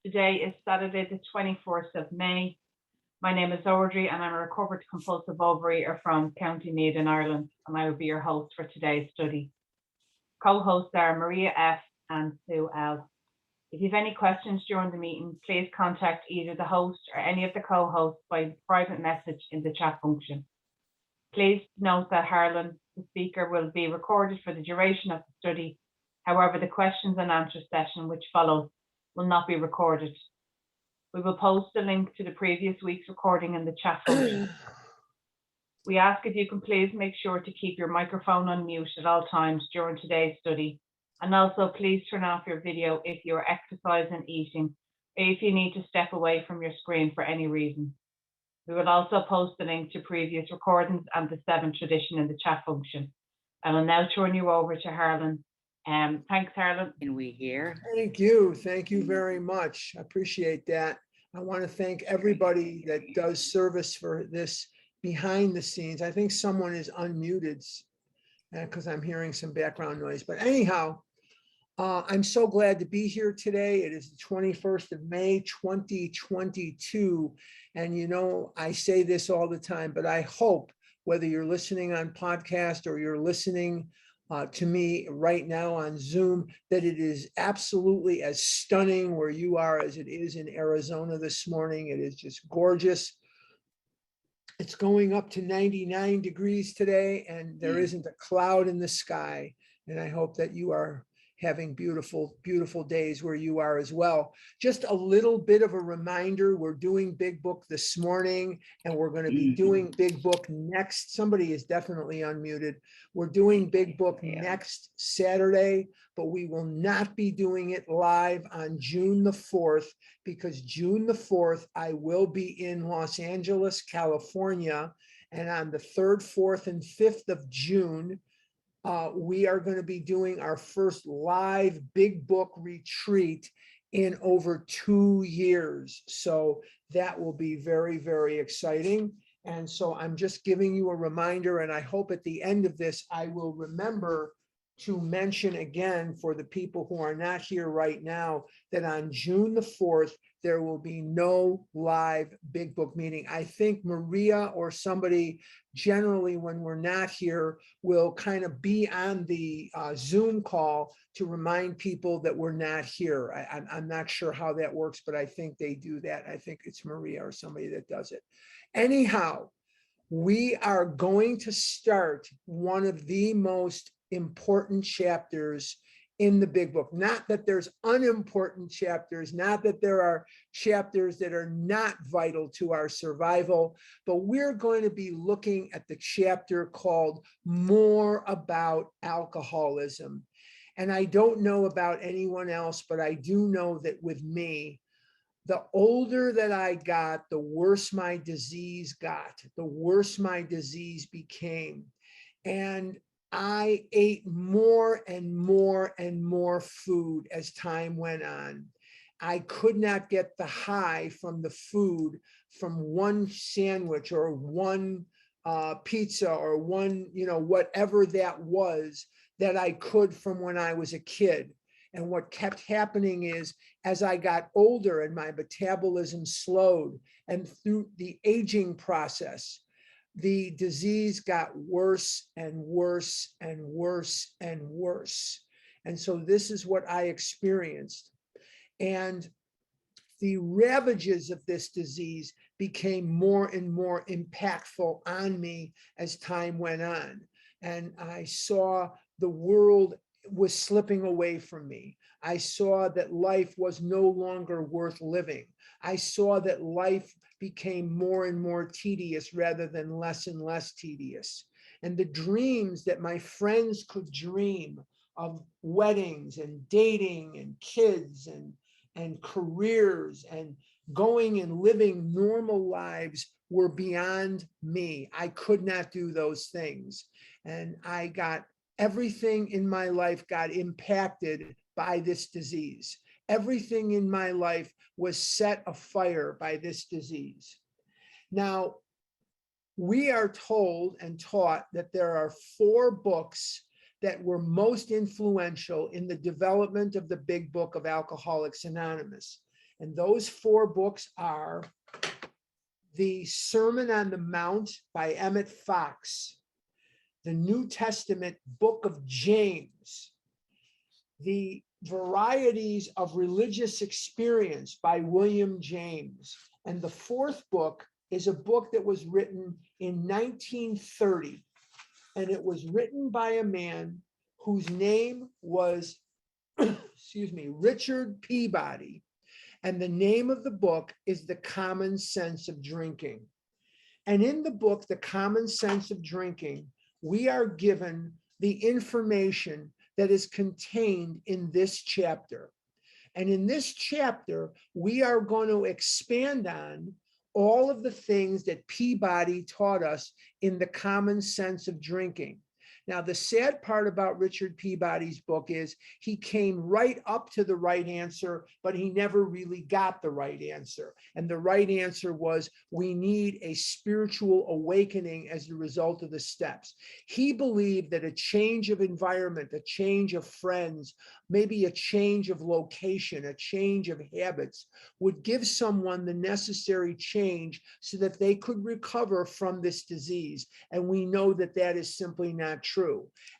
Today is Saturday, the 24th of May. My name is Audrey and I'm a recovered compulsive overeater from County Meath in Ireland, and I will be your host for today's study. Co-hosts are Maria F. and Sue L. If you have any questions during the meeting, please contact either the host or any of the co-hosts by private message in the chat function. Please note that Harlan, the speaker, will be recorded for the duration of the study. However, the questions and answer session which follows will not be recorded. We will post a link to the previous week's recording in the chat function. We ask if you can please make sure to keep your microphone on mute at all times during today's study. And also please turn off your video if you are exercising, eating, or if you need to step away from your screen for any reason. We will also post the link to previous recordings and the 7th tradition in the chat function. I will now turn you over to Harlan. Thanks, Harlan. Can we hear? Thank you. Thank you very much. I appreciate that. I want to thank everybody that does service for this behind the scenes. I think someone is unmuted because I'm hearing some background noise. But anyhow, I'm so glad to be here today. It is the 21st of May, 2022. And you know, I say this all the time, but I hope whether you're listening on podcast or you're listening to me right now on Zoom, that it is absolutely as stunning where you are as it is in Arizona this morning. It is just gorgeous. It's going up to 99 degrees today, and there isn't a cloud in the sky. And I hope that you are having beautiful, beautiful days where you are as well. Just a little bit of a reminder, we're doing Big Book this morning, and we're going to be doing Big Book next. Somebody is definitely unmuted. We're doing Big Book next Saturday, but we will not be doing it live on June the 4th, because June the 4th, I will be in Los Angeles, California, and on the 3rd, 4th, and 5th of June, we are going to be doing our first live Big Book retreat in over 2 years. So that will be very, very exciting. And so I'm just giving you a reminder, and I hope at the end of this, I will remember to mention again for the people who are not here right now, that on June the 4th, there will be no live Big Book meeting. I think Maria or somebody generally, when we're not here, will kind of be on the Zoom call to remind people that we're not here. I'm not sure how that works, but I think they do that. I think it's Maria or somebody that does it. Anyhow, we are going to start one of the most important chapters in the Big Book. Not that there's unimportant chapters, not that there are chapters that are not vital to our survival, but we're going to be looking at the chapter called More About Alcoholism. And I don't know about anyone else, but I do know that with me, the older that I got, the worse my disease got, the worse my disease became. And I ate more and more and more food as time went on. I could not get the high from the food from one sandwich or one pizza or one, whatever that was, that I could from when I was a kid. And what kept happening is, as I got older and my metabolism slowed, and through the aging process, the disease got worse and worse and worse and worse. And so this is what I experienced. And the ravages of this disease became more and more impactful on me as time went on. And I saw the world was slipping away from me. I saw that life was no longer worth living. I saw that life became more and more tedious rather than less and less tedious. And the dreams that my friends could dream of weddings and dating and kids and careers and going and living normal lives were beyond me. I could not do those things. And everything in my life got impacted by this disease. Everything in my life was set afire by this disease. Now, we are told and taught that there are 4 books that were most influential in the development of the Big Book of Alcoholics Anonymous. And those 4 books are the Sermon on the Mount by Emmett Fox, the New Testament book of James, the Varieties of Religious Experience by William James. And the 4th book is a book that was written in 1930. And it was written by a man whose name was, excuse me, Richard Peabody. And the name of the book is The Common Sense of Drinking. And in the book, The Common Sense of Drinking, we are given the information that is contained in this chapter. And in this chapter, we are going to expand on all of the things that Peabody taught us in The Common Sense of Drinking. Now, the sad part about Richard Peabody's book is he came right up to the right answer, but he never really got the right answer. And the right answer was, we need a spiritual awakening as a result of the steps. He believed that a change of environment, a change of friends, maybe a change of location, a change of habits would give someone the necessary change so that they could recover from this disease. And we know that that is simply not true.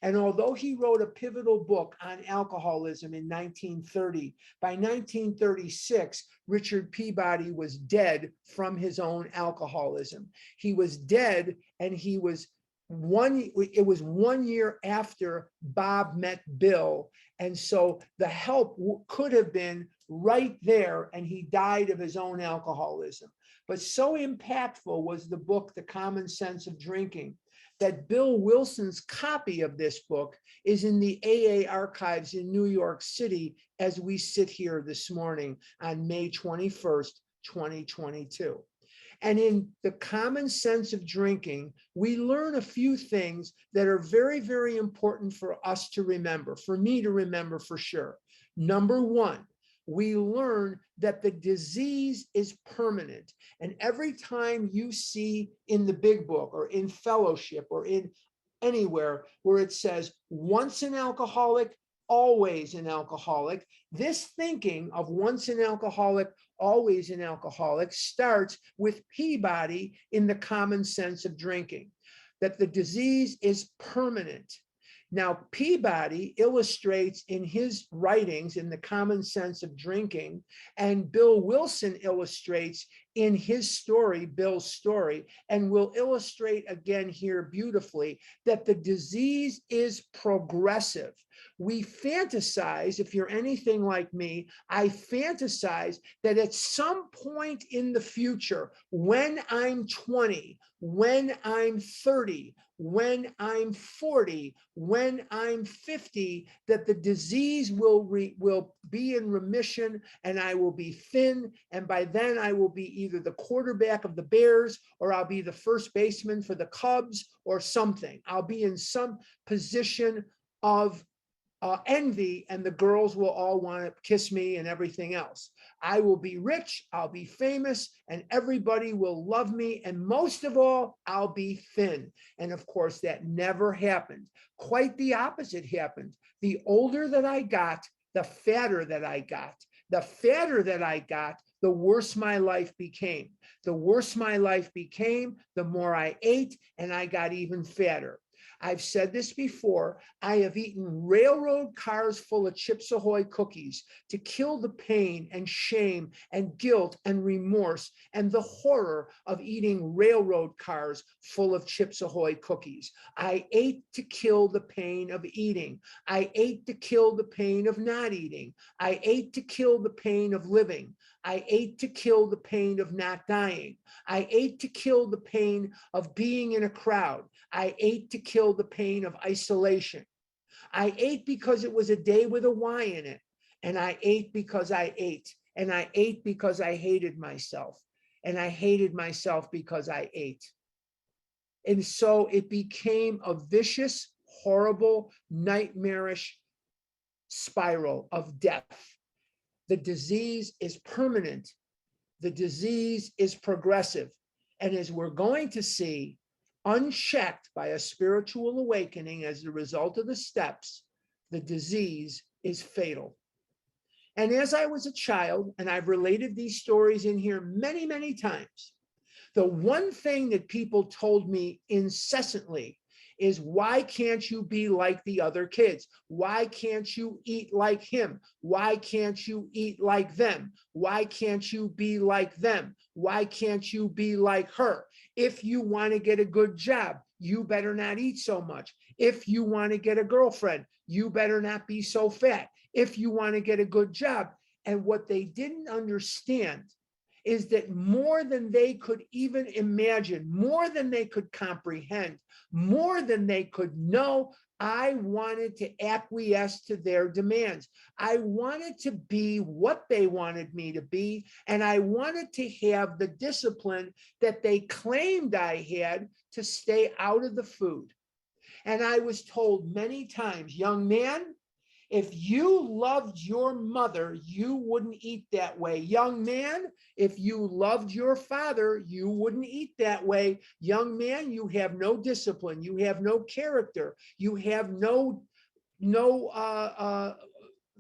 And although he wrote a pivotal book on alcoholism in 1930, by 1936, Richard Peabody was dead from his own alcoholism. He was dead, and it was 1 year after Bob met Bill. And so the help could have been right there, and he died of his own alcoholism. But so impactful was the book, The Common Sense of Drinking, that Bill Wilson's copy of this book is in the AA archives in New York City as we sit here this morning on May 21st, 2022. And in The Common Sense of Drinking, we learn a few things that are very, very important for us to remember, for me to remember for sure. Number one, we learn that the disease is permanent. And every time you see in the big book or in fellowship or in anywhere where it says once an alcoholic, always an alcoholic, this thinking of once an alcoholic, always an alcoholic starts with Peabody in The Common Sense of Drinking, that the disease is permanent. Now, Peabody illustrates in his writings in The Common Sense of Drinking, and Bill Wilson illustrates in his story, Bill's story, and will illustrate again here beautifully, that the disease is progressive. We fantasize, if you're anything like me, I fantasize that at some point in the future, when I'm 20, when I'm 30, when I'm 40, when I'm 50, that the disease will be in remission and I will be thin. And by then I will be either the quarterback of the Bears or I'll be the first baseman for the Cubs or something. I'll be in some position of envy, and the girls will all want to kiss me and everything else. I will be rich, I'll be famous, and everybody will love me. And most of all, I'll be thin. And of course, that never happened. Quite the opposite happened. The older that I got, the fatter that I got. The fatter that I got, the worse my life became. The worse my life became, the more I ate, and I got even fatter. I've said this before. I have eaten railroad cars full of Chips Ahoy cookies to kill the pain and shame and guilt and remorse and the horror of eating railroad cars full of Chips Ahoy cookies. I ate to kill the pain of eating. I ate to kill the pain of not eating. I ate to kill the pain of living. I ate to kill the pain of not dying. I ate to kill the pain of being in a crowd. I ate to kill the pain of isolation. I ate because it was a day with a Y in it. And I ate because I ate. And I ate because I hated myself. And I hated myself because I ate. And so it became a vicious, horrible, nightmarish spiral of death. The disease is permanent. The disease is progressive. And as we're going to see, unchecked by a spiritual awakening as a result of the steps, the disease is fatal. And as I was a child, and I've related these stories in here many, many times, the one thing that people told me incessantly is, why can't you be like the other kids? Why can't you eat like him? Why can't you eat like them? Why can't you be like them? Why can't you be like her? If you want to get a good job, you better not eat so much. If you want to get a girlfriend, you better not be so fat. If you want to get a good job. And what they didn't understand is that more than they could even imagine, more than they could comprehend, more than they could know, I wanted to acquiesce to their demands. I wanted to be what they wanted me to be, and I wanted to have the discipline that they claimed I had to stay out of the food. And I was told many times, young man, if you loved your mother, you wouldn't eat that way. Young man, if you loved your father, you wouldn't eat that way. Young man, you have no discipline. You have no character. You have no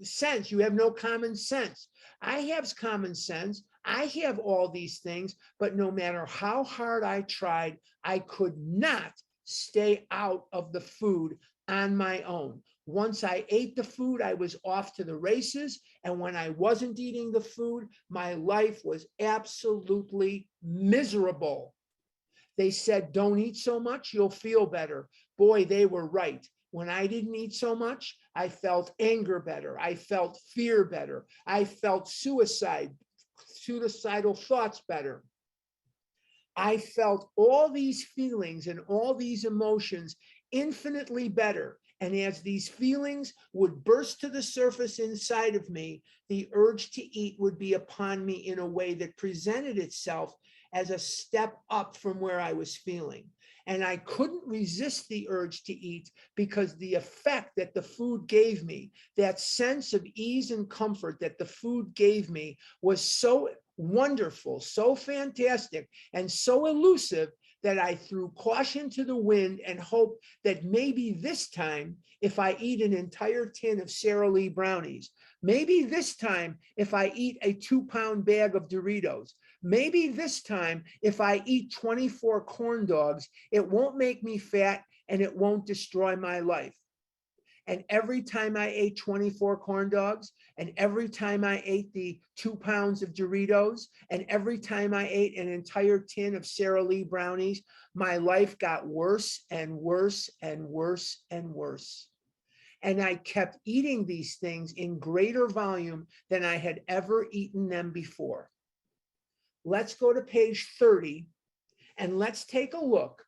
sense. You have no common sense. I have common sense. I have all these things, but no matter how hard I tried, I could not stay out of the food on my own. Once I ate the food, I was off to the races. And when I wasn't eating the food, my life was absolutely miserable. They said, don't eat so much, you'll feel better. Boy, they were right. When I didn't eat so much, I felt anger better. I felt fear better. I felt suicidal thoughts better. I felt all these feelings and all these emotions infinitely better. And as these feelings would burst to the surface inside of me, the urge to eat would be upon me in a way that presented itself as a step up from where I was feeling. And I couldn't resist the urge to eat because the effect that the food gave me, that sense of ease and comfort that the food gave me, was so wonderful, so fantastic, and so elusive that I threw caution to the wind and hoped that maybe this time, if I eat an entire tin of Sara Lee brownies, maybe this time, if I eat a 2-pound bag of Doritos, maybe this time, if I eat 24 corn dogs, it won't make me fat and it won't destroy my life. And every time I ate 24 corn dogs, and every time I ate the 2 pounds of Doritos, and every time I ate an entire tin of Sara Lee brownies, my life got worse and worse and worse and worse. And I kept eating these things in greater volume than I had ever eaten them before. Let's go to page 30, and let's take a look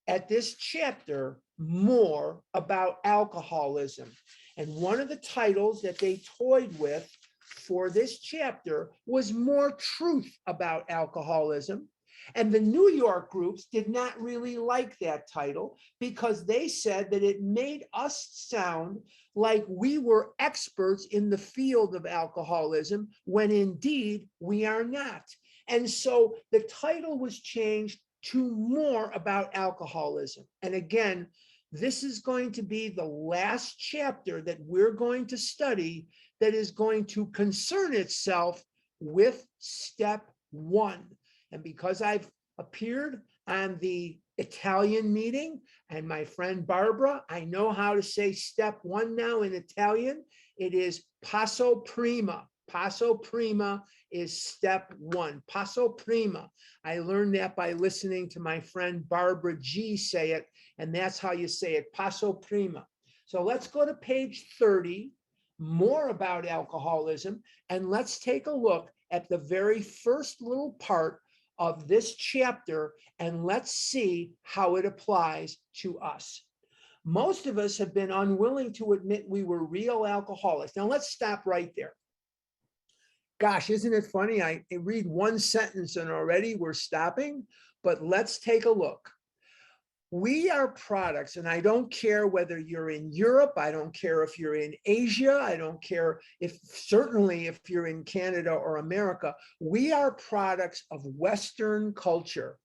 at this chapter more about alcoholism. And one of the titles that they toyed with for this chapter was More Truth About Alcoholism. And the New York groups did not really like that title because they said that it made us sound like we were experts in the field of alcoholism, when indeed we are not. And so the title was changed to More About Alcoholism. And again, this is going to be the last chapter that we're going to study that is going to concern itself with step 1. And because I've appeared on the Italian meeting and my friend Barbara, I know how to say step 1 now in Italian. It is passo prima. Passo prima is step 1. Passo prima. I learned that by listening to my friend Barbara G say it, and that's how you say it, passo prima. So let's go to page 30, More About Alcoholism, and let's take a look at the very first little part of this chapter, and let's see how it applies to us. Most of us have been unwilling to admit we were real alcoholics. Now let's stop right there. Gosh, isn't it funny? I read one sentence and already we're stopping, but let's take a look. We are products, and I don't care whether you're in Europe, I don't care if you're in Asia, I don't care certainly if you're in Canada or America, we are products of Western culture.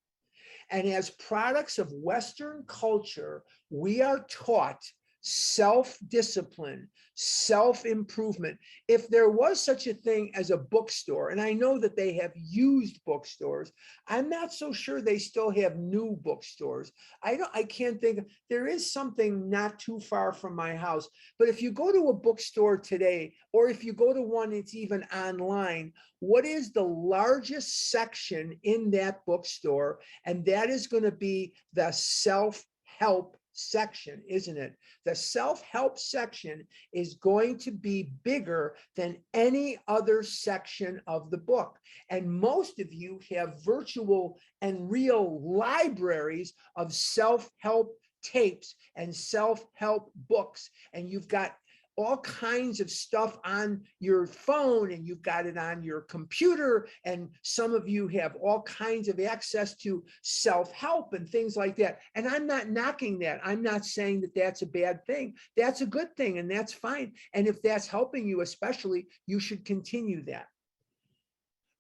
And as products of Western culture, we are taught self-discipline, self-improvement. If there was such a thing as a bookstore, and I know that they have used bookstores, I'm not so sure they still have new bookstores. I can't think, there is something not too far from my house, but if you go to a bookstore today, or if you go to one that's even online, what is the largest section in that bookstore? And that is going to be the self-help section, isn't it? The self-help section is going to be bigger than any other section of the book. And most of you have virtual and real libraries of self-help tapes and self-help books. And you've got all kinds of stuff on your phone, and you've got it on your computer, and some of you have all kinds of access to self-help and things like that. And I'm not knocking that. I'm not saying that that's a bad thing. That's a good thing, and that's fine. And if that's helping you especially, you should continue that.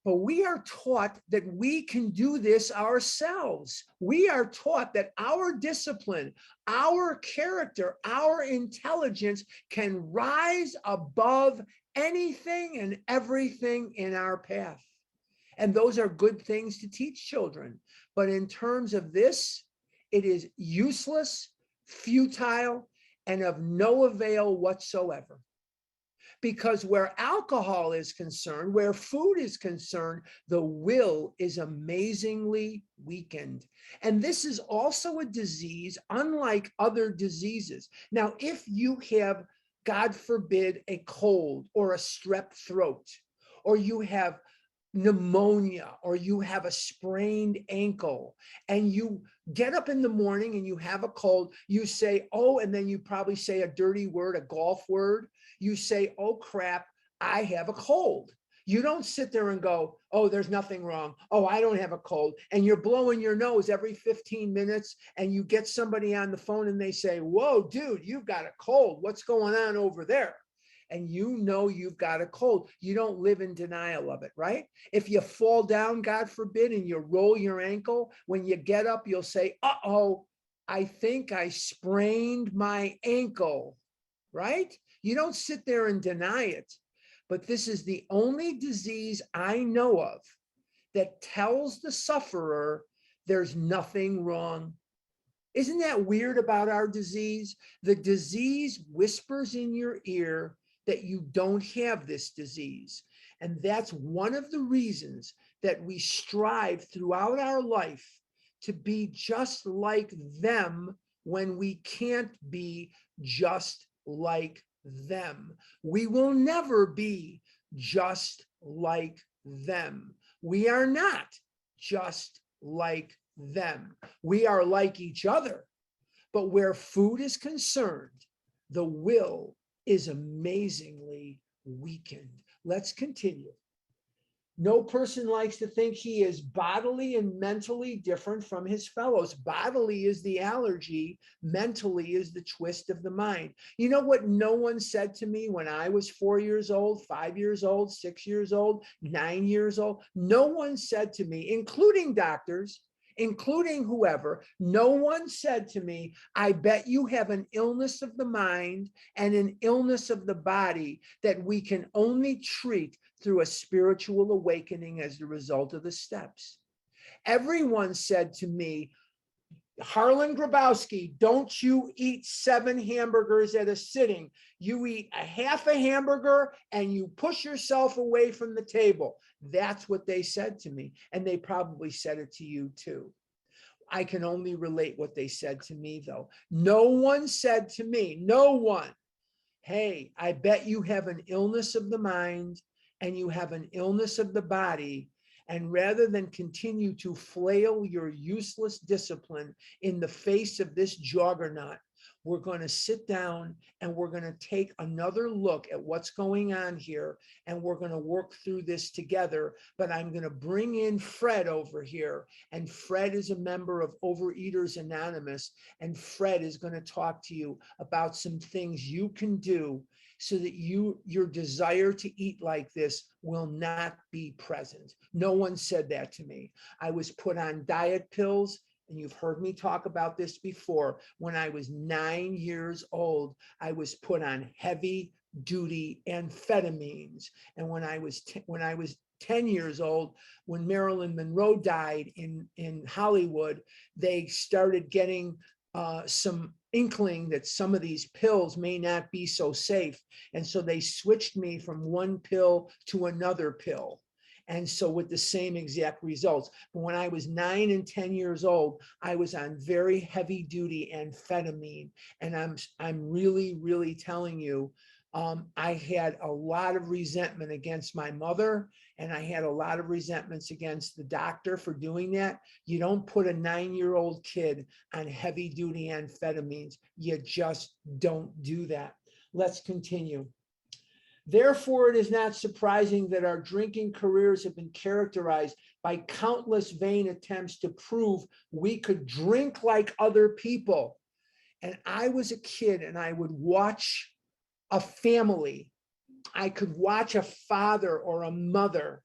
But we are taught that we can do this ourselves. We are taught that our discipline, our character, our intelligence can rise above anything and everything in our path. And those are good things to teach children. But in terms of this, it is useless, futile, and of no avail whatsoever. Because where alcohol is concerned, where food is concerned, the will is amazingly weakened. And this is also a disease unlike other diseases. Now, if you have, God forbid, a cold or a strep throat, or you have pneumonia, or you have a sprained ankle, and you get up in the morning and you have a cold, you say, oh, and then you probably say a dirty word, a golf word. You say, oh crap, I have a cold. You don't sit there and go, oh, there's nothing wrong. Oh, I don't have a cold. And you're blowing your nose every 15 minutes, and you get somebody on the phone and they say, whoa, dude, you've got a cold. What's going on over there? And you know you've got a cold. You don't live in denial of it, right? If you fall down, God forbid, and you roll your ankle, when you get up, you'll say, uh-oh, I think I sprained my ankle, right? You don't sit there and deny it. But this is the only disease I know of that tells the sufferer there's nothing wrong. Isn't that weird about our disease? The disease whispers in your ear that you don't have this disease. And that's one of the reasons that we strive throughout our life to be just like them when we can't be just like them. We will never be just like them. We are not just like them. We are like each other. But where food is concerned, the will is amazingly weakened. Let's continue. No person likes to think he is bodily and mentally different from his fellows. Bodily is the allergy, mentally is the twist of the mind. You know what no one said to me when I was 4 years old, 5 years old, 6 years old, 9 years old? No one said to me, including doctors, including whoever, no one said to me, I bet you have an illness of the mind and an illness of the body that we can only treat through a spiritual awakening as the result of the steps. Everyone said to me, Harlan Grabowski, don't you eat 7 hamburgers at a sitting. You eat a half a hamburger and you push yourself away from the table. That's what they said to me. And they probably said it to you too. I can only relate what they said to me though. No one said to me, no one, hey, I bet you have an illness of the mind and you have an illness of the body. And rather than continue to flail your useless discipline in the face of this juggernaut, we're going to sit down and we're going to take another look at what's going on here. And we're going to work through this together. But I'm going to bring in Fred over here. And Fred is a member of Overeaters Anonymous. And Fred is going to talk to you about some things you can do so that your desire to eat like this will not be present. No one said that to me. I was put on diet pills and you've heard me talk about this before, when I was 9 years old, I was put on heavy duty amphetamines. And when I was 10 years old, when Marilyn Monroe died in Hollywood, they started getting some inkling that some of these pills may not be so safe. And so they switched me from one pill to another pill. And so with the same exact results. But when I was 9 and 10 years old, I was on very heavy duty amphetamine. And I'm really, really telling you, I had a lot of resentment against my mother, and I had a lot of resentments against the doctor for doing that. You don't put a 9-year-old kid on heavy duty amphetamines. You just don't do that. Let's continue. Therefore, it is not surprising that our drinking careers have been characterized by countless vain attempts to prove we could drink like other people. And I was a kid, and I would watch a family. I could watch a father or a mother,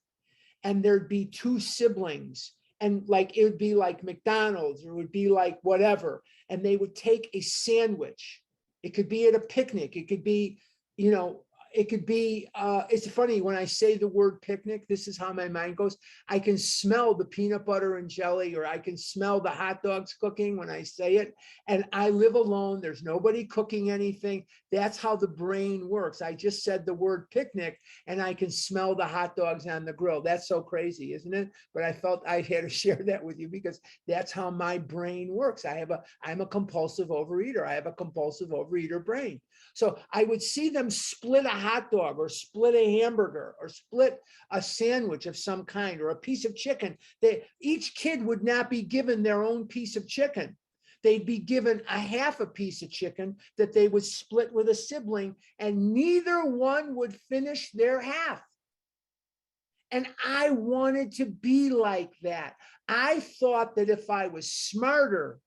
and there'd be two siblings, and like it would be like McDonald's, or it would be like whatever, and they would take a sandwich. It could be at a picnic. It could be, it could be, it's funny when I say the word picnic, this is how my mind goes. I can smell the peanut butter and jelly, or I can smell the hot dogs cooking when I say it. And I live alone. There's nobody cooking anything. That's how the brain works. I just said the word picnic and I can smell the hot dogs on the grill. That's so crazy, isn't it? But I felt I had to share that with you because that's how my brain works. I'm a compulsive overeater. I have a compulsive overeater brain. So I would see them split a hot dog or split a hamburger or split a sandwich of some kind or a piece of chicken. Each kid would not be given their own piece of chicken. They'd be given a half a piece of chicken that they would split with a sibling, and neither one would finish their half. And I wanted to be like that. I thought that if I was smarter,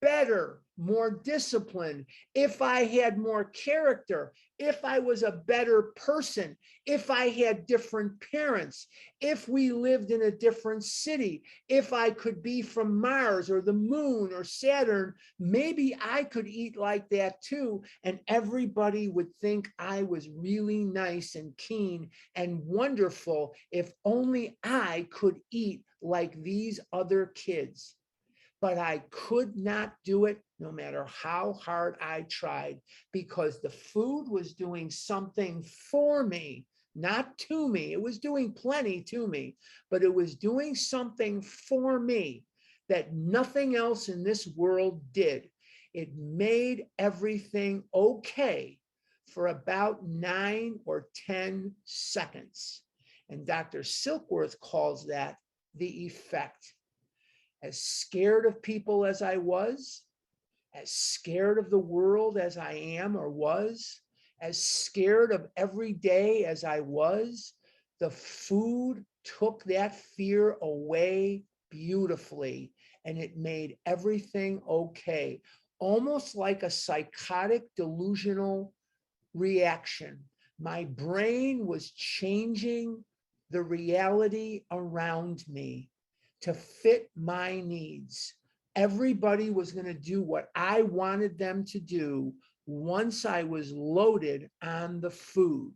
better, more disciplined, if I had more character, if I was a better person, if I had different parents, if we lived in a different city, if I could be from Mars or the moon or Saturn, maybe I could eat like that too. And everybody would think I was really nice and keen and wonderful if only I could eat like these other kids. But I could not do it no matter how hard I tried, because the food was doing something for me, not to me. It was doing plenty to me, but it was doing something for me that nothing else in this world did. It made everything okay for about 9 or 10 seconds. And Dr. Silkworth calls that the effect. As scared of people as I was, as scared of the world as I am or was, as scared of every day as I was, the food took that fear away beautifully, and it made everything okay, almost like a psychotic delusional reaction. My brain was changing the reality around me to fit my needs. Everybody was going to do what I wanted them to do once I was loaded on the food.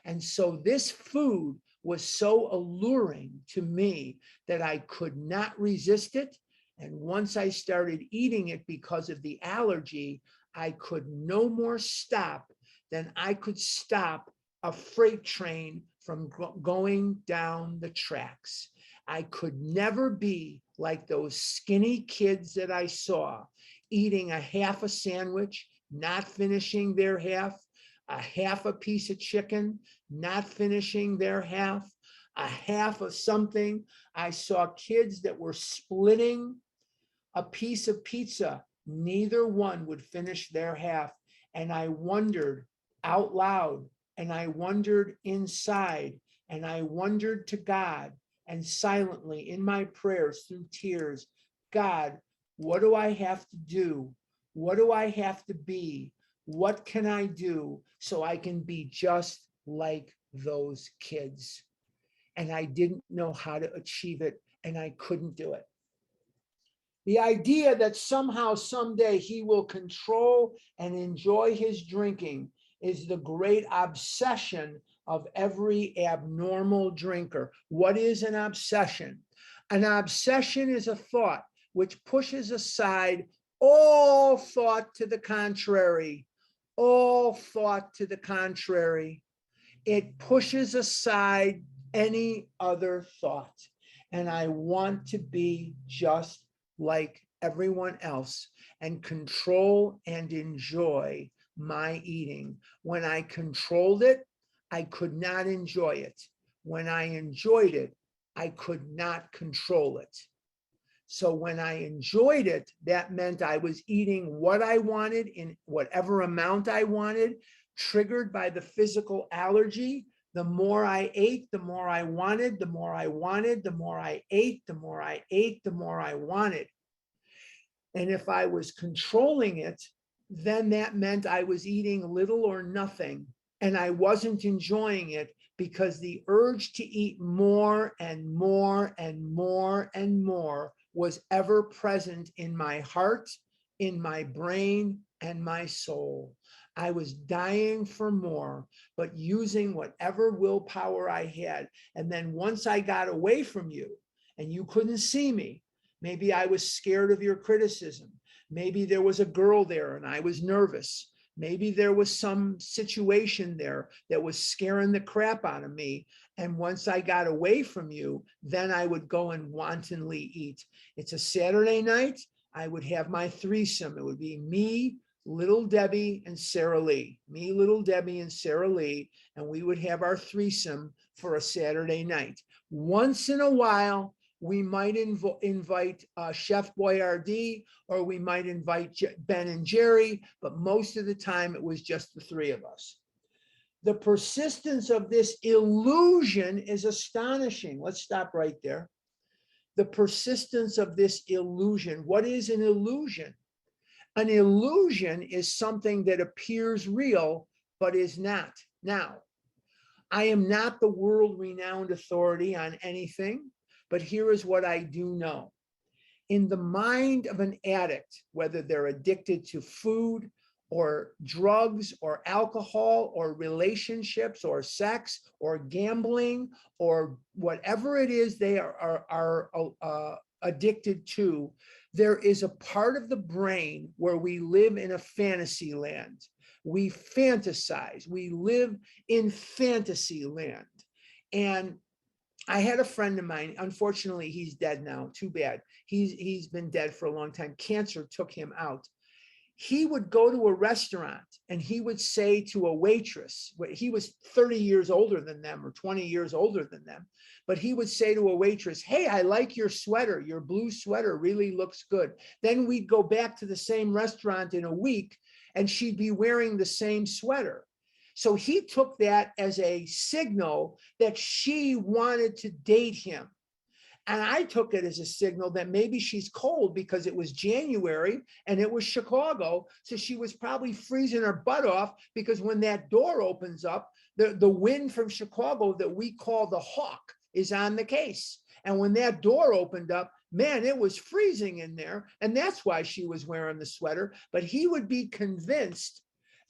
And so this food was so alluring to me that I could not resist it. And once I started eating it because of the allergy, I could no more stop than I could stop a freight train from going down the tracks. I could never be like those skinny kids that I saw eating a half a sandwich, not finishing their half, a half a piece of chicken, not finishing their half, a half of something. I saw kids that were splitting a piece of pizza. Neither one would finish their half. And I wondered out loud, and I wondered inside, and I wondered to God, and silently in my prayers through tears, God, what do I have to do? What do I have to be? What can I do so I can be just like those kids? And I didn't know how to achieve it, and I couldn't do it. The idea that somehow, someday he will control and enjoy his drinking is the great obsession of every abnormal drinker. What is an obsession? An obsession is a thought which pushes aside all thought to the contrary. All thought to the contrary. It pushes aside any other thought. And I want to be just like everyone else and control and enjoy my eating. When I controlled it, I could not enjoy it. When I enjoyed it, I could not control it. So when I enjoyed it, that meant I was eating what I wanted in whatever amount I wanted, triggered by the physical allergy. The more I ate, the more I wanted, the more I wanted, the more I ate, the more I ate, the more I wanted. And if I was controlling it, then that meant I was eating little or nothing, and I wasn't enjoying it because the urge to eat more and more and more and more was ever present in my heart, in my brain, and my soul. I was dying for more, but using whatever willpower I had. And then once I got away from you and you couldn't see me, maybe I was scared of your criticism. Maybe there was a girl there and I was nervous. Maybe there was some situation there that was scaring the crap out of me. And once I got away from you, then I would go and wantonly eat. It's a Saturday night. I would have my threesome. It would be me, Little Debbie, and Sarah Lee. Me, Little Debbie, and Sarah Lee. And we would have our threesome for a Saturday night. Once in a while, we might invite Chef Boyardee, or we might invite Ben and Jerry, but most of the time it was just the three of us. The persistence of this illusion is astonishing. Let's stop right there. The persistence of this illusion. What is an illusion? An illusion is something that appears real, but is not. Now, I am not the world-renowned authority on anything, but here is what I do know. In the mind of an addict, whether they're addicted to food or drugs or alcohol or relationships or sex or gambling or whatever it is they are addicted to, there is a part of the brain where we live in a fantasy land. We fantasize. We live in fantasy land. And I had a friend of mine, unfortunately, he's dead now, too bad. He's been dead for a long time. Cancer took him out. He would go to a restaurant and he would say to a waitress, he was 30 years older than them or 20 years older than them, but he would say to a waitress, "Hey, I like your sweater. Your blue sweater really looks good." Then we'd go back to the same restaurant in a week and she'd be wearing the same sweater. So he took that as a signal that she wanted to date him. And I took it as a signal that maybe she's cold because it was January and it was Chicago. So she was probably freezing her butt off because when that door opens up, the wind from Chicago that we call the hawk is on the case. And when that door opened up, man, it was freezing in there. And that's why she was wearing the sweater. But he would be convinced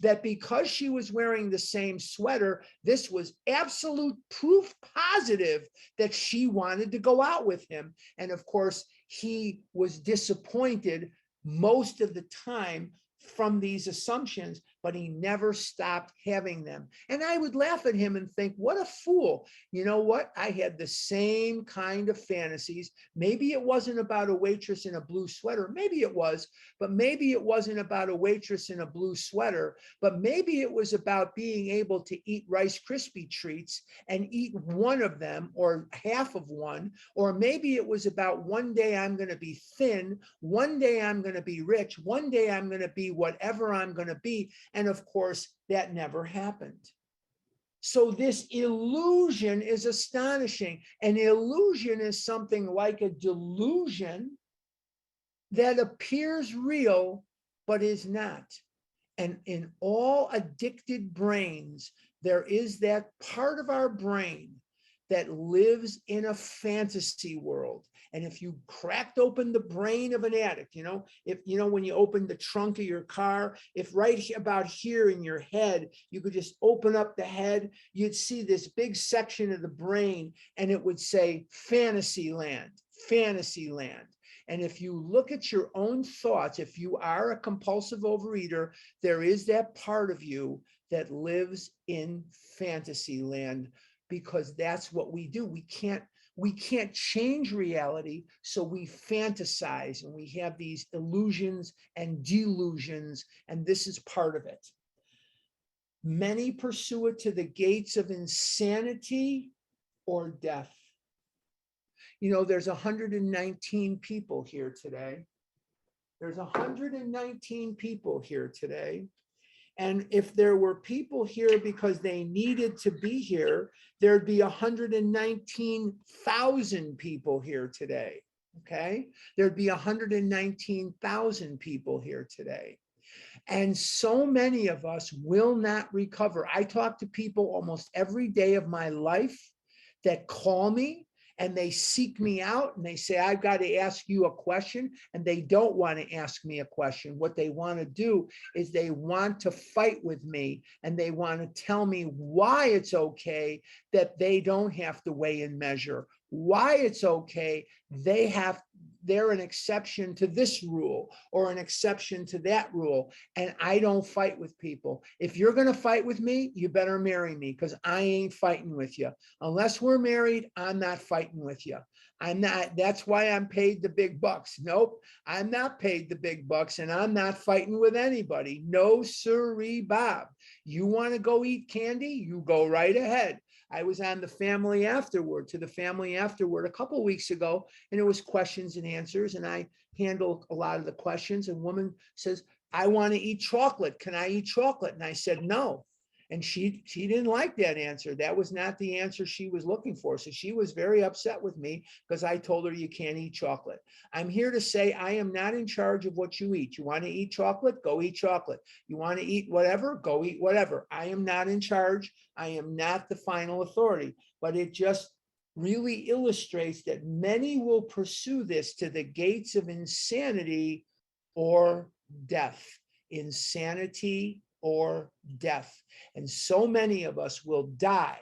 that because she was wearing the same sweater, this was absolute proof positive that she wanted to go out with him. And of course, he was disappointed most of the time from these assumptions, but he never stopped having them. And I would laugh at him and think, what a fool. You know what? I had the same kind of fantasies. Maybe it wasn't about a waitress in a blue sweater. Maybe it was, but maybe it wasn't about a waitress in a blue sweater, but maybe it was about being able to eat Rice Krispie treats and eat one of them or half of one, or maybe it was about one day I'm going to be thin, one day I'm going to be rich, one day I'm going to be whatever I'm going to be. And of course, that never happened. So this illusion is astonishing. An illusion is something like a delusion that appears real, but is not. And in all addicted brains, there is that part of our brain that lives in a fantasy world. And if you cracked open the brain of an addict, if when you open the trunk of your car, if right about here in your head, you could just open up the head, you'd see this big section of the brain, and it would say fantasy land, fantasy land. And if you look at your own thoughts, if you are a compulsive overeater, there is that part of you that lives in fantasy land, because that's what we do. We can't change reality, so we fantasize and we have these illusions and delusions, and this is part of it. Many pursue it to the gates of insanity or death. There's 119 people here today. There's 119 people here today. And if there were people here because they needed to be here, there'd be 119,000 people here today. Okay? There'd be 119,000 people here today. And so many of us will not recover. I talk to people almost every day of my life that call me and they seek me out and they say, I've got to ask you a question. And they don't want to ask me a question. What they want to do is they want to fight with me, and they want to tell me why it's okay that they don't have to weigh and measure, why it's okay they're an exception to this rule or an exception to that rule. And I don't fight with people. If you're going to fight with me, you better marry me, because I ain't fighting with you. Unless we're married, I'm not fighting with you. I'm not. That's why I'm paid the big bucks. Nope, I'm not paid the big bucks, and I'm not fighting with anybody. No sirree, Bob. You want to go eat candy? You go right ahead. I was on the Family Afterward a couple of weeks ago, and it was questions and answers, and I handled a lot of the questions. And a woman says, I want to eat chocolate. Can I eat chocolate? And I said, no. And she didn't like that answer. That was not the answer she was looking for. So she was very upset with me because I told her you can't eat chocolate. I'm here to say I am not in charge of what you eat. You want to eat chocolate? Go eat chocolate. You want to eat whatever? Go eat whatever. I am not in charge. I am not the final authority. But it just really illustrates that many will pursue this to the gates of insanity or death. Insanity or death. And so many of us will die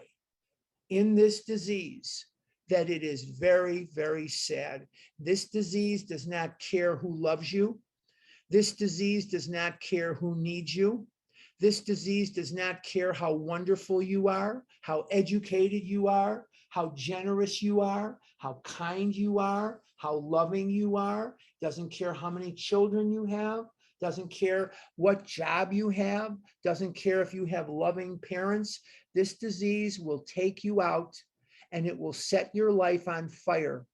in this disease that it is very, very sad. This disease does not care who loves you. This disease does not care who needs you. This disease does not care how wonderful you are, how educated you are, how generous you are, how kind you are, how loving you are. Doesn't care how many children you have. Doesn't care what job you have, doesn't care if you have loving parents. This disease will take you out, and it will set your life on fire,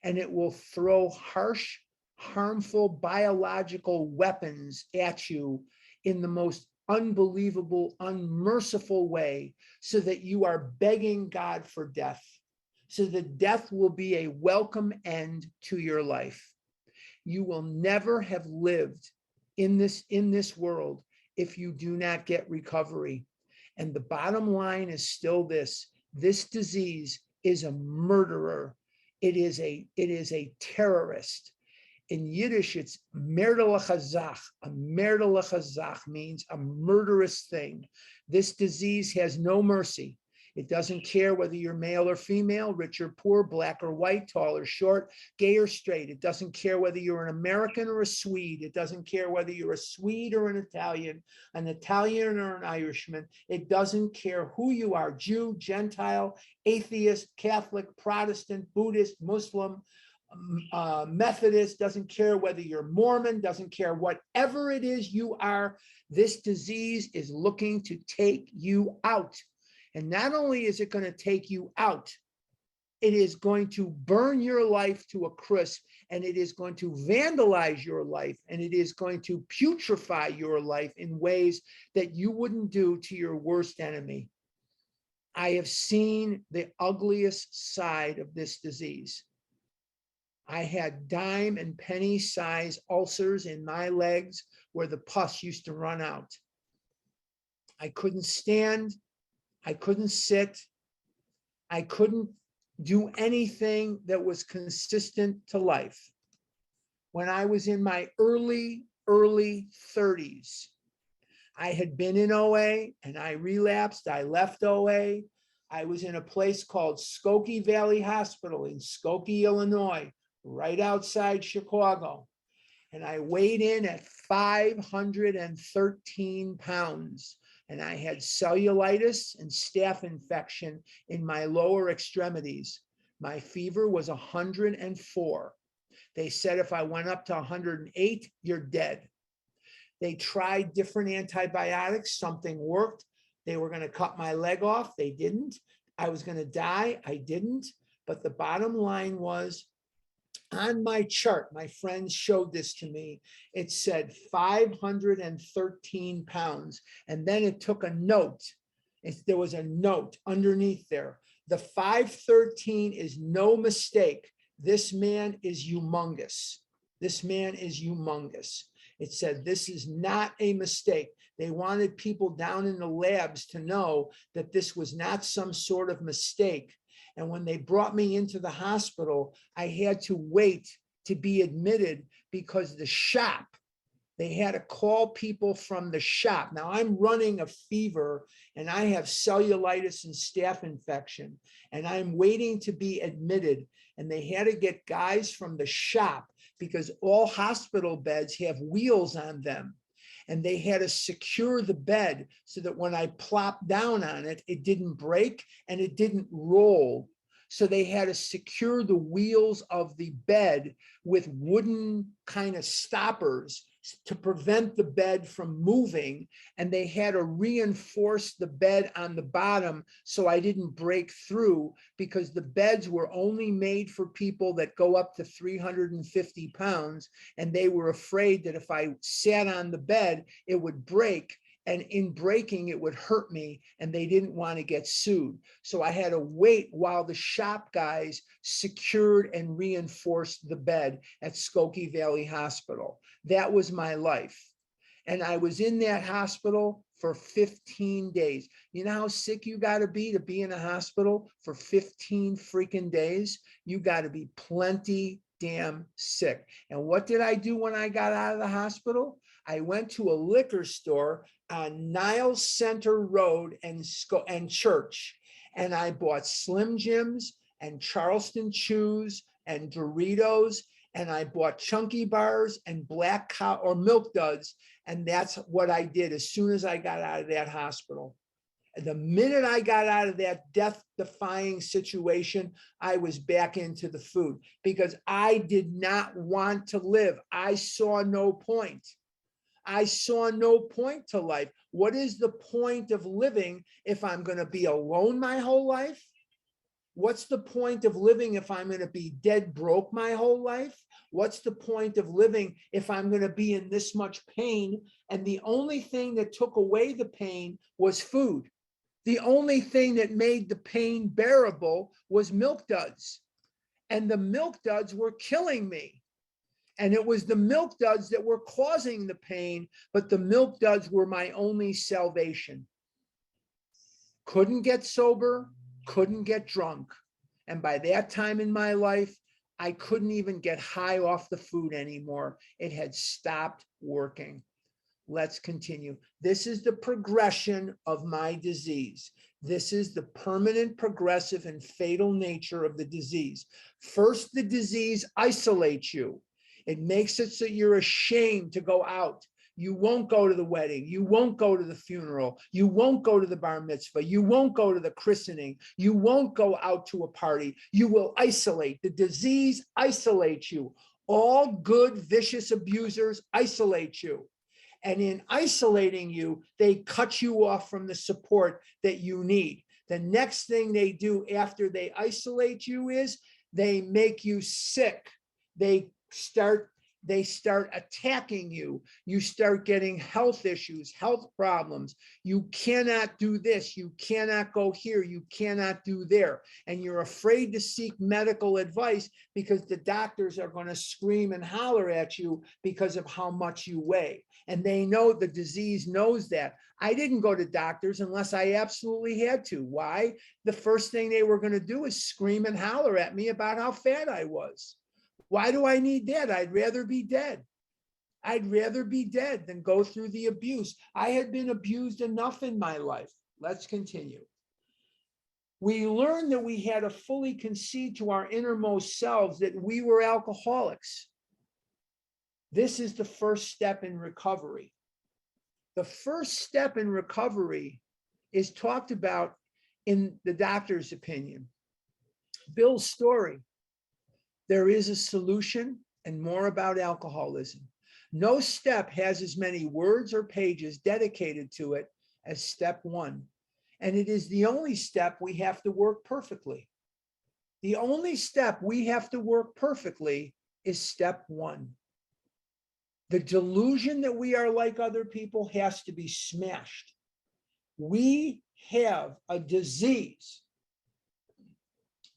and it will throw harsh, harmful biological weapons at you in the most unbelievable, unmerciful way, so that you are begging God for death, so that death will be a welcome end to your life. You will never have lived in this world if you do not get recovery. And the bottom line is still this disease is a murderer. It is a terrorist. In Yiddish, it's merdele. A merdele means a murderous thing. This disease has no mercy. It doesn't care whether you're male or female, rich or poor, black or white, tall or short, gay or straight. It doesn't care whether you're an American or a Swede. It doesn't care whether you're a Swede or an Italian or an Irishman. It doesn't care who you are, Jew, Gentile, atheist, Catholic, Protestant, Buddhist, Muslim, Methodist, doesn't care whether you're Mormon, doesn't care whatever it is you are. This disease is looking to take you out. And not only is it going to take you out, it is going to burn your life to a crisp, and it is going to vandalize your life, and it is going to putrefy your life in ways that you wouldn't do to your worst enemy. I have seen the ugliest side of this disease. I had dime and penny size ulcers in my legs where the pus used to run out. I couldn't stand. I couldn't sit. I couldn't do anything that was consistent to life. When I was in my early 30s, I had been in OA and I relapsed. I left OA. I was in a place called Skokie Valley Hospital in Skokie, Illinois, right outside Chicago. And I weighed in at 513 pounds. And I had cellulitis and staph infection in my lower extremities. My fever was 104. They said if I went up to 108, you're dead. They tried different antibiotics. Something worked. They were going to cut my leg off. They didn't. I was going to die. I didn't. But the bottom line was, on my chart, my friends showed this to me. It said 513 pounds. And then it took a note. There was a note underneath there. The 513 is no mistake. This man is humongous. This man is humongous. It said, this is not a mistake. They wanted people down in the labs to know that this was not some sort of mistake. And when they brought me into the hospital, I had to wait to be admitted because the shop, they had to call people from the shop. Now I'm running a fever and I have cellulitis and staph infection and I'm waiting to be admitted. And they had to get guys from the shop because all hospital beds have wheels on them. And they had to secure the bed so that when I plopped down on it, it didn't break and it didn't roll. So they had to secure the wheels of the bed with wooden kind of stoppers to prevent the bed from moving. And they had to reinforce the bed on the bottom so I didn't break through, because the beds were only made for people that go up to 350 pounds. And they were afraid that if I sat on the bed, it would break. And in breaking, it would hurt me, and they didn't want to get sued. So I had to wait while the shop guys secured and reinforced the bed at Skokie Valley Hospital. That was my life. And I was in that hospital for 15 days. You know how sick you got to be in a hospital for 15 freaking days? You got to be plenty damn sick. And what did I do when I got out of the hospital? I went to a liquor store on Niles Center Road and Church, and I bought Slim Jims and Charleston Chews and Doritos, and I bought Chunky Bars and Black Cow or Milk Duds, and that's what I did as soon as I got out of that hospital. The minute I got out of that death-defying situation, I was back into the food because I did not want to live. I saw no point. I saw no point to life. What is the point of living if I'm going to be alone my whole life? What's the point of living if I'm going to be dead broke my whole life? What's the point of living if I'm going to be in this much pain? And the only thing that took away the pain was food. The only thing that made the pain bearable was Milk Duds. And the Milk Duds were killing me. And it was the Milk Duds that were causing the pain, but the Milk Duds were my only salvation. Couldn't get sober, couldn't get drunk. And by that time in my life, I couldn't even get high off the food anymore. It had stopped working. Let's continue. This is the progression of my disease. This is the permanent, progressive, and fatal nature of the disease. First, the disease isolates you. It makes it so you're ashamed to go out. You won't go to the wedding. You won't go to the funeral. You won't go to the bar mitzvah. You won't go to the christening. You won't go out to a party. You will isolate. The disease isolates you. All good, vicious abusers isolate you. And in isolating you, they cut you off from the support that you need. The next thing they do after they isolate you is they make you sick. They start they start attacking you. You start getting health issues, health problems. You cannot do this. You cannot go here. You cannot do there. And you're afraid to seek medical advice because the doctors are going to scream and holler at you because of how much you weigh. And they know, the disease knows that. I didn't go to doctors unless I absolutely had to. Why? The first thing they were going to do is scream and holler at me about how fat I was. Why do I need that? I'd rather be dead. I'd rather be dead than go through the abuse. I had been abused enough in my life. Let's continue. We learned that we had to fully concede to our innermost selves that we were alcoholics. This is the first step in recovery. The first step in recovery is talked about in the doctor's opinion. Bill's story. There is a solution and more about alcoholism. No step has as many words or pages dedicated to it as step one. And it is the only step we have to work perfectly. The only step we have to work perfectly is step one. The delusion that we are like other people has to be smashed. We have a disease,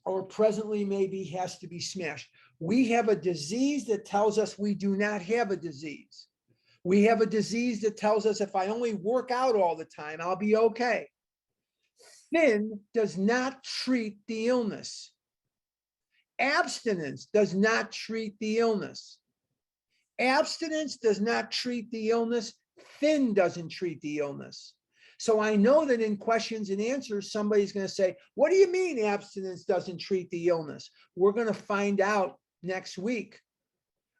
or presently maybe has to be smashed. We have a disease that tells us we do not have a disease. We have a disease that tells us if I only work out all the time, I'll be okay. Thin does not treat the illness. Abstinence does not treat the illness. Abstinence does not treat the illness. Thin doesn't treat the illness. So I know that in questions and answers, somebody's going to say, what do you mean abstinence doesn't treat the illness? We're going to find out next week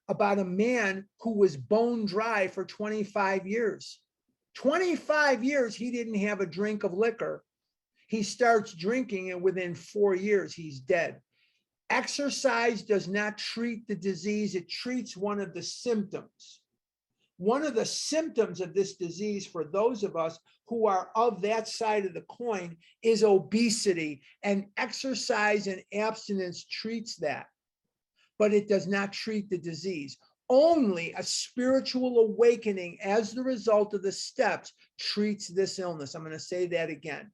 about a man who was bone dry for 25 years. 25 years, he didn't have a drink of liquor. He starts drinking, and within 4 years, he's dead. Exercise does not treat the disease. It treats one of the symptoms. One of the symptoms of this disease for those of us who are of that side of the coin is obesity, and exercise and abstinence treats that, but it does not treat the disease. Only a spiritual awakening as the result of the steps treats this illness. I'm going to say that again.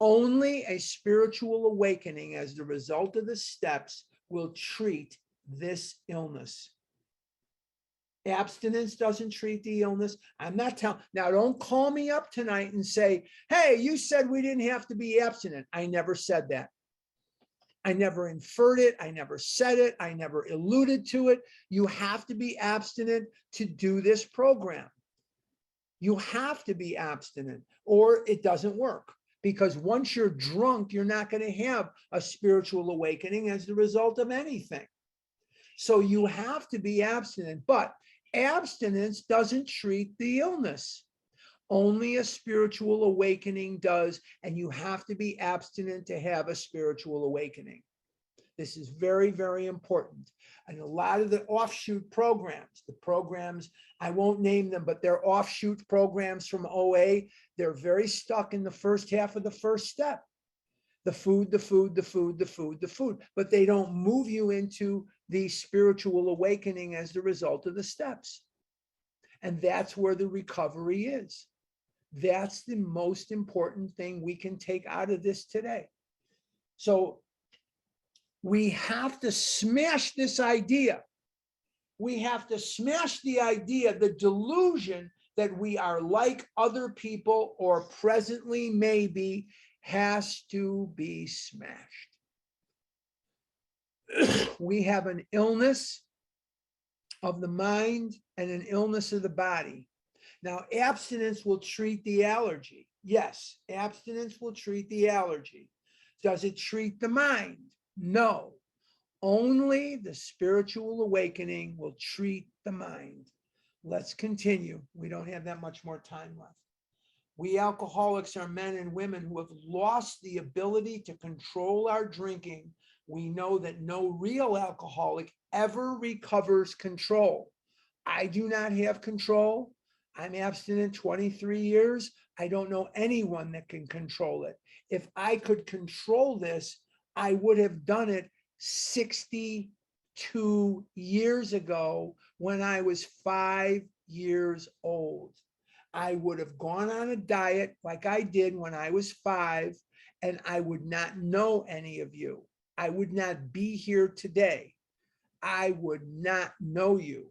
Only a spiritual awakening as the result of the steps will treat this illness. Abstinence doesn't treat the illness. I'm not telling, now don't call me up tonight and say, hey, you said we didn't have to be abstinent. I never said that. I never inferred it. I never said it. I never alluded to it. You have to be abstinent to do this program. You have to be abstinent or it doesn't work. Because once you're drunk, you're not going to have a spiritual awakening as the result of anything. So you have to be abstinent, but abstinence doesn't treat the illness. Only a spiritual awakening does, and you have to be abstinent to have a spiritual awakening. This is very, very important. And a lot of the offshoot programs, the programs, I won't name them, but they're offshoot programs from OA. They're very stuck in the first half of the first step. The food, the food, the food, the food, the food. But they don't move you into the spiritual awakening as the result of the steps. And that's where the recovery is. That's the most important thing we can take out of this today. So we have to smash this idea. We have to smash the idea, the delusion that we are like other people or presently maybe has to be smashed. We have an illness of the mind and an illness of the body. Now, abstinence will treat the allergy. Yes, abstinence will treat the allergy. Does it treat the mind? No. Only the spiritual awakening will treat the mind. Let's continue. We don't have that much more time left. We alcoholics are men and women who have lost the ability to control our drinking. We know that no real alcoholic ever recovers control. I do not have control. I'm abstinent 23 years. I don't know anyone that can control it. If I could control this, I would have done it 60 2 years ago when I was 5 years old. I would have gone on a diet like I did when I was 5, and I would not know any of you. I would not be here today. I would not know you.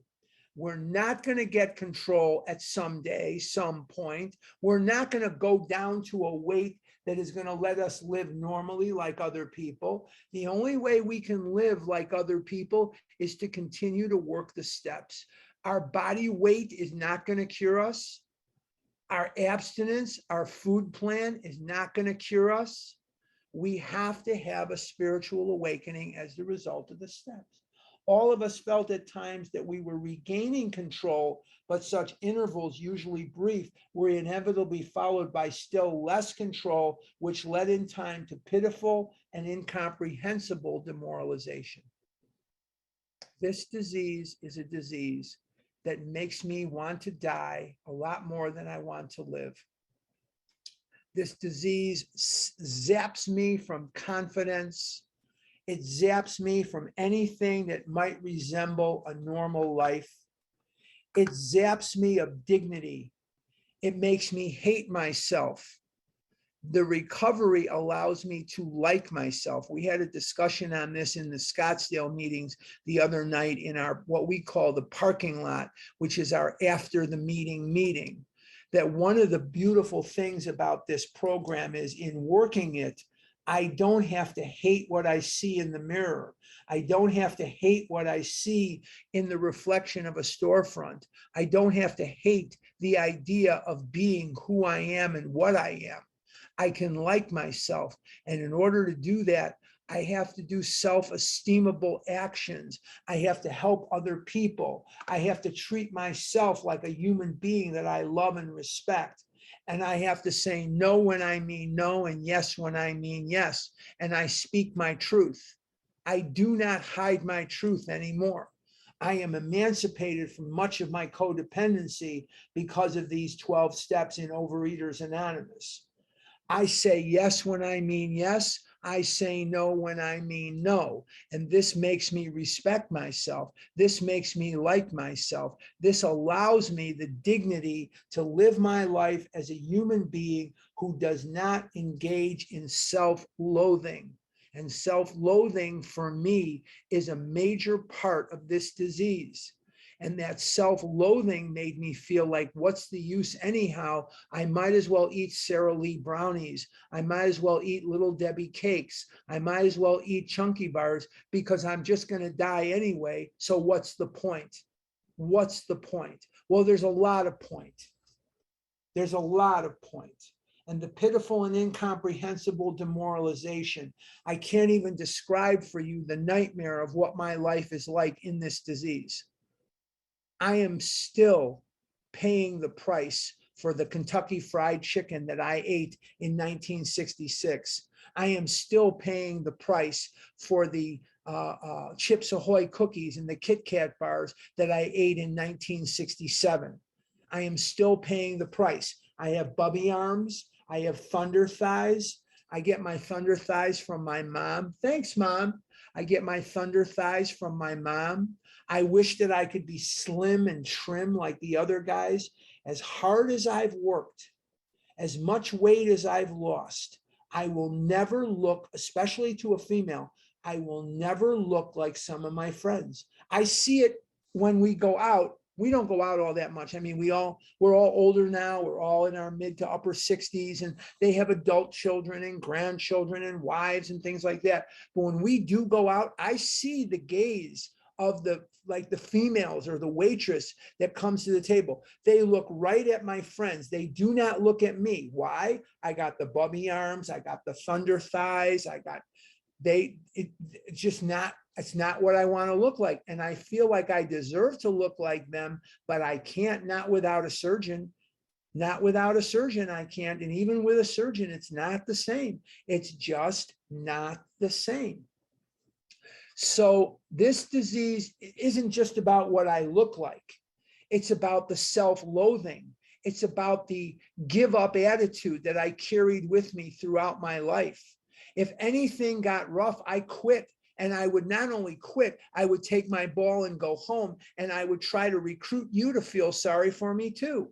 We're not going to get control at some day, some point. We're not going to go down to a weight that is going to let us live normally like other people. The only way we can live like other people is to continue to work the steps. Our body weight is not going to cure us. Our abstinence, our food plan is not going to cure us. We have to have a spiritual awakening as the result of the steps. All of us felt at times that we were regaining control, but such intervals, usually brief, were inevitably followed by still less control, which led in time to pitiful and incomprehensible demoralization. This disease is a disease that makes me want to die a lot more than I want to live. This disease zaps me from confidence. It zaps me from anything that might resemble a normal life. It zaps me of dignity. It makes me hate myself. The recovery allows me to like myself. We had a discussion on this in the Scottsdale meetings the other night in our, what we call the parking lot, which is our after the meeting. That one of the beautiful things about this program is in working it, I don't have to hate what I see in the mirror. I don't have to hate what I see in the reflection of a storefront. I don't have to hate the idea of being who I am and what I am. I can like myself. And in order to do that, I have to do self-esteemable actions. I have to help other people. I have to treat myself like a human being that I love and respect. And I have to say no when I mean no and yes when I mean yes. And I speak my truth. I do not hide my truth anymore. I am emancipated from much of my codependency because of these 12 steps in Overeaters Anonymous. I say yes when I mean yes. I say no when I mean no. And this makes me respect myself. This makes me like myself. This allows me the dignity to live my life as a human being who does not engage in self-loathing. And self-loathing for me is a major part of this disease. And that self-loathing made me feel like, what's the use anyhow? I might as well eat Sara Lee brownies. I might as well eat Little Debbie cakes. I might as well eat Chunky bars because I'm just going to die anyway. So what's the point? What's the point? Well, there's a lot of point. There's a lot of point. And the pitiful and incomprehensible demoralization. I can't even describe for you the nightmare of what my life is like in this disease. I am still paying the price for the Kentucky Fried Chicken that I ate in 1966. I am still paying the price for the Chips Ahoy cookies and the Kit Kat bars that I ate in 1967. I am still paying the price. I have bubby arms. I have thunder thighs. I get my thunder thighs from my mom. Thanks, Mom. I get my thunder thighs from my mom. I wish that I could be slim and trim like the other guys. As hard as I've worked, as much weight as I've lost, I will never look, especially to a female, I will never look like some of my friends. I see it when we go out. We don't go out all that much. I mean, we're all older now. We're all in our mid to upper 60s, and they have adult children and grandchildren and wives and things like that. But when we do go out, I see the gaze of the females or the waitress that comes to the table. They look right at my friends. They do not look at me. Why? I got the bubby arms. I got the thunder thighs. It's just not, it's not what I want to look like. And I feel like I deserve to look like them, but I can't, not without a surgeon. Not without a surgeon, I can't. And even with a surgeon, it's not the same. It's just not the same. So this disease isn't just about what I look like. It's about the self-loathing. It's about the give up attitude that I carried with me throughout my life. If anything got rough, I quit And I would not only quit, I would take my ball and go home, and I would try to recruit you to feel sorry for me too.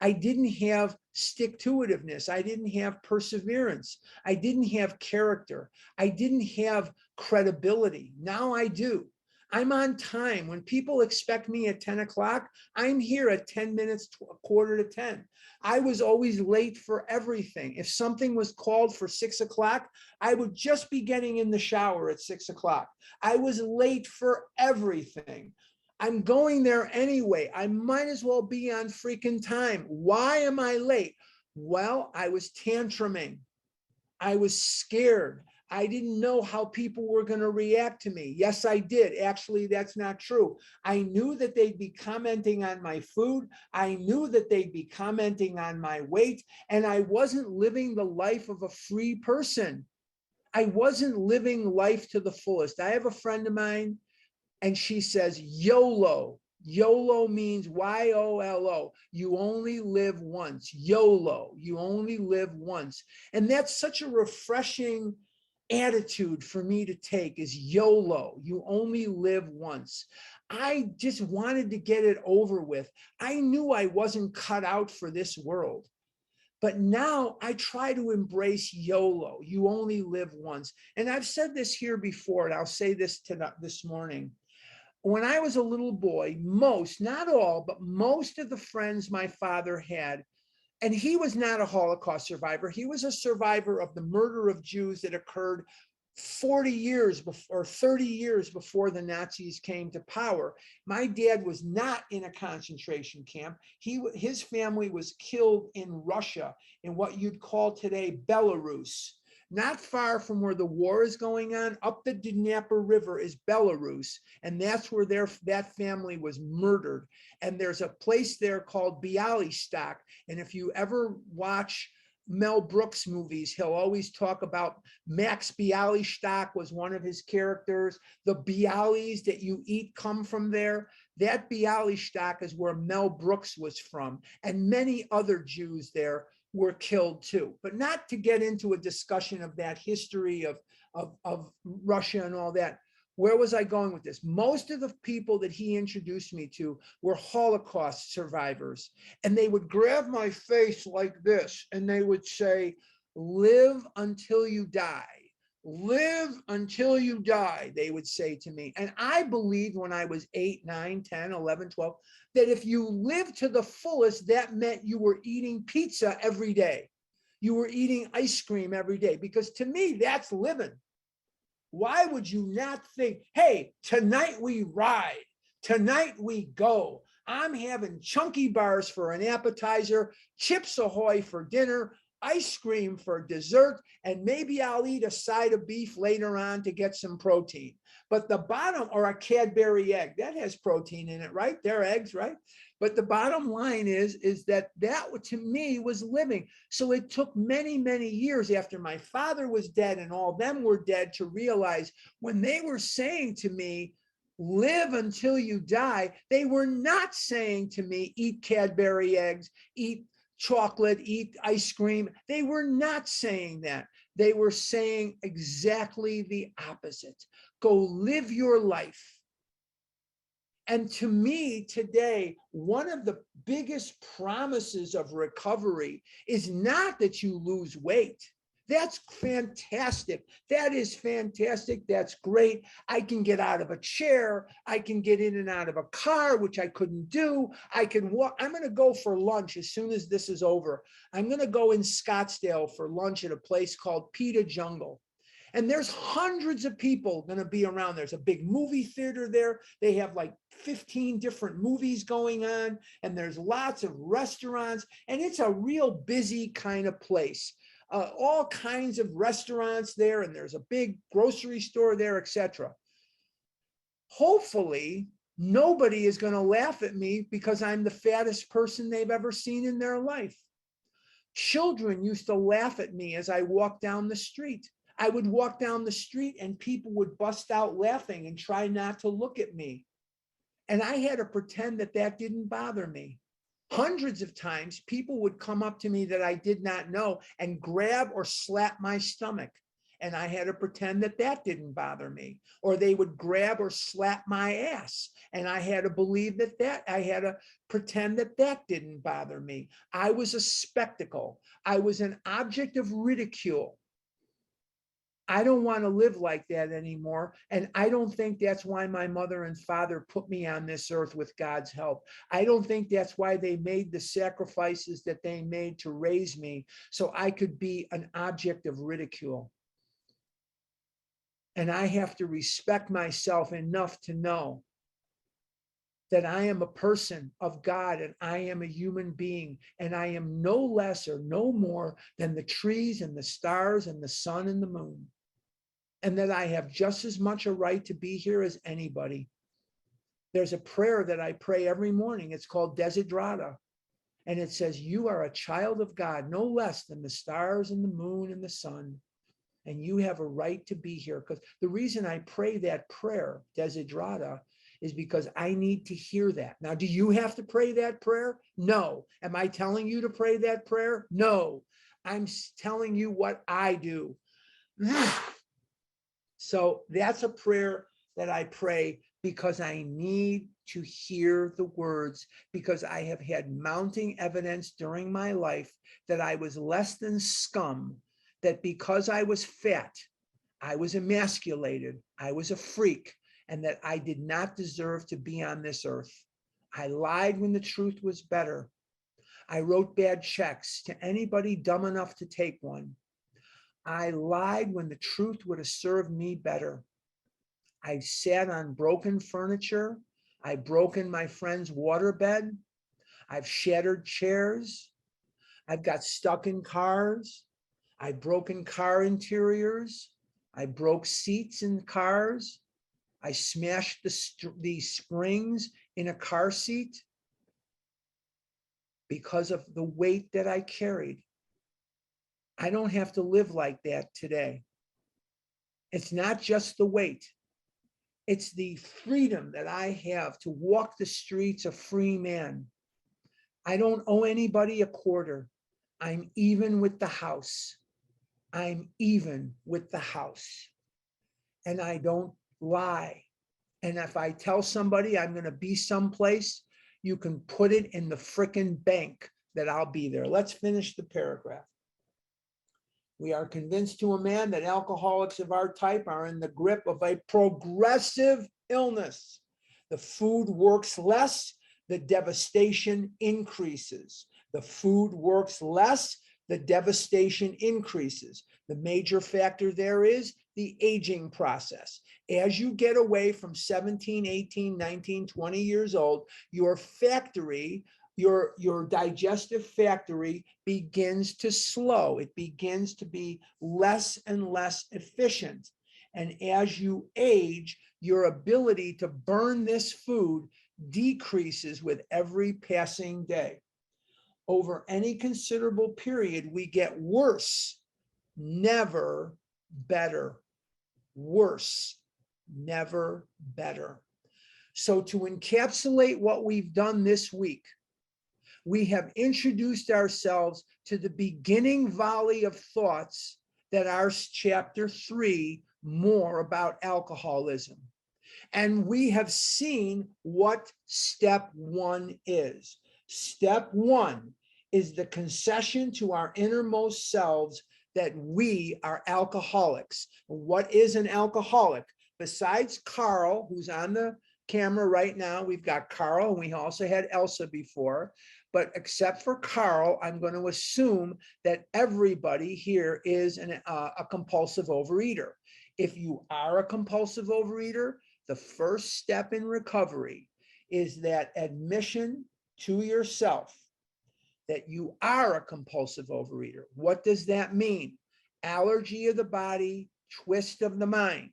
I didn't have stick-to-itiveness. I didn't have perseverance. I didn't have character. I didn't have credibility. Now I do. I'm on time. When people expect me at 10 o'clock, I'm here at 10 minutes, a quarter to 10. I was always late for everything. If something was called for 6 o'clock, I would just be getting in the shower at 6 o'clock. I was late for everything. I'm going there anyway. I might as well be on freaking time. Why am I late? Well, I was tantruming. I was scared. I didn't know how people were going to react to me. Yes, I did. Actually, that's not true. I knew that they'd be commenting on my food. I knew that they'd be commenting on my weight, and I wasn't living the life of a free person. I wasn't living life to the fullest. I have a friend of mine, and she says, YOLO. YOLO means YOLO. You only live once. YOLO. You only live once. And that's such a refreshing attitude for me to take, is YOLO. You only live once. I just wanted to get it over with. I knew I wasn't cut out for this world. But now I try to embrace YOLO. You only live once. And I've said this here before, and I'll say this this morning. When I was a little boy, most, not all, but most of the friends my father had, and he was not a Holocaust survivor. He was a survivor of the murder of Jews that occurred 40 years before, or 30 years before the Nazis came to power. My dad was not in a concentration camp. His family was killed in Russia, in what you'd call today Belarus. Not far from where the war is going on, up the Dnieper River is Belarus, and that's where that family was murdered. And there's a place there called Bialystok, and if you ever watch Mel Brooks movies, he'll always talk about Max Bialystok was one of his characters. The Bialys that you eat come from there. That Bialystok is where Mel Brooks was from, and many other Jews there were killed too. But not to get into a discussion of that history of Russia and all that. Where was I going with this? Most of the people that he introduced me to were Holocaust survivors, and they would grab my face like this and they would say, live until you die. Live until you die, they would say to me. And I believed when I was 8, 9, 10, 11, 12, that if you lived to the fullest, that meant you were eating pizza every day. You were eating ice cream every day, because to me, that's living. Why would you not think, hey, tonight we ride, tonight we go. I'm having chunky bars for an appetizer, Chips Ahoy for dinner, ice cream for dessert, and maybe I'll eat a side of beef later on to get some protein. But the bottom, or a Cadbury egg, that has protein in it, right? They're eggs, right? But the bottom line is that to me was living. So it took many, many years after my father was dead and all them were dead to realize when they were saying to me, live until you die, they were not saying to me, eat Cadbury eggs, eat chocolate, eat ice cream. They were not saying that. They were saying exactly the opposite. Go live your life. And to me today, one of the biggest promises of recovery is not that you lose weight. That's fantastic. That is fantastic. That's great. I can get out of a chair. I can get in and out of a car, which I couldn't do. I can walk. I'm going to go for lunch as soon as this is over. I'm going to go in Scottsdale for lunch at a place called Pita Jungle. And there's hundreds of people going to be around. There's a big movie theater there. They have like 15 different movies going on, and there's lots of restaurants, and it's a real busy kind of place. All kinds of restaurants there, and there's a big grocery store there, etc. Hopefully, nobody is going to laugh at me because I'm the fattest person they've ever seen in their life. Children used to laugh at me as I walked down the street. I would walk down the street and people would bust out laughing and try not to look at me. And I had to pretend that that didn't bother me. Hundreds of times, people would come up to me that I did not know and grab or slap my stomach. and I had to pretend that that didn't bother me. Or they would grab or slap my ass, and I had to believe that I had to pretend that that didn't bother me. I was a spectacle. I was an object of ridicule. I don't want to live like that anymore. And I don't think that's why my mother and father put me on this earth with God's help. I don't think that's why they made the sacrifices that they made to raise me, so I could be an object of ridicule. And I have to respect myself enough to know that I am a person of God and I am a human being, and I am no less or no more than the trees and the stars and the sun and the moon. And that I have just as much a right to be here as anybody. There's a prayer that I pray every morning. It's called Desiderata. And it says, you are a child of God, no less than the stars and the moon and the sun. And you have a right to be here. Because the reason I pray that prayer, Desiderata, is because I need to hear that. Now, do you have to pray that prayer? No. Am I telling you to pray that prayer? No. I'm telling you what I do. So that's a prayer that I pray because I need to hear the words, because I have had mounting evidence during my life that I was less than scum, that because I was fat, I was emasculated, I was a freak, and that I did not deserve to be on this earth. I lied when the truth was better. I wrote bad checks to anybody dumb enough to take one. I lied when the truth would have served me better. I sat on broken furniture. I've broken my friend's waterbed. I've shattered chairs. I've got stuck in cars. I've broken car interiors. I broke seats in cars. I smashed the springs in a car seat because of the weight that I carried. I don't have to live like that today. It's not just the weight. It's the freedom that I have to walk the streets a free man. I don't owe anybody a quarter. I'm even with the house. I'm even with the house. And I don't lie. And if I tell somebody I'm going to be someplace, you can put it in the frickin' bank that I'll be there. Let's finish the paragraph. We are convinced to a man that alcoholics of our type are in the grip of a progressive illness. The food works less, the devastation increases. The food works less, the devastation increases. The major factor there is the aging process. As you get away from 17, 18, 19, 20 years old, your factory, your digestive factory begins to slow. It begins to be less and less efficient. And as you age, your ability to burn this food decreases with every passing day. Over any considerable period, we get worse, never better. Worse, never better. So to encapsulate what we've done this week, we have introduced ourselves to the beginning volley of thoughts that are chapter 3, more about alcoholism. And we have seen what step 1 is. Step 1 is the concession to our innermost selves that we are alcoholics. What is an alcoholic? Besides Carl, who's on the camera right now, we've got Carl, and we also had Elsa before. But except for Carl, I'm going to assume that everybody here is a compulsive overeater. If you are a compulsive overeater, the first step in recovery is that admission to yourself that you are a compulsive overeater. What does that mean? Allergy of the body, twist of the mind.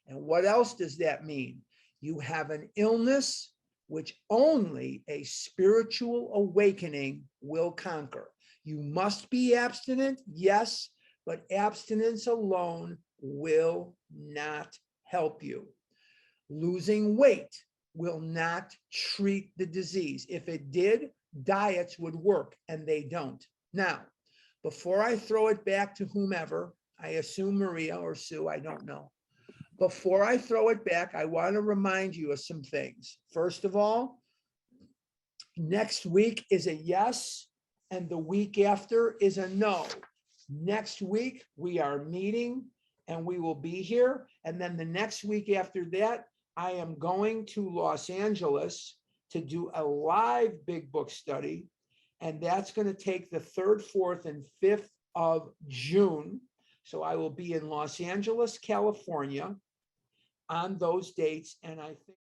And what else does that mean? You have an illness which only a spiritual awakening will conquer. You must be abstinent, yes, but abstinence alone will not help you. Losing weight will not treat the disease. If it did, diets would work, and they don't. Now, before I throw it back to whomever, I assume Maria or Sue, I don't know. Before I throw it back, I want to remind you of some things. First of all, next week is a yes, and the week after is a no. Next week, we are meeting and we will be here. And then the next week after that, I am going to Los Angeles to do a live big book study. And that's going to take the 3rd, 4th, and 5th of June. So I will be in Los Angeles, California on those dates. And I think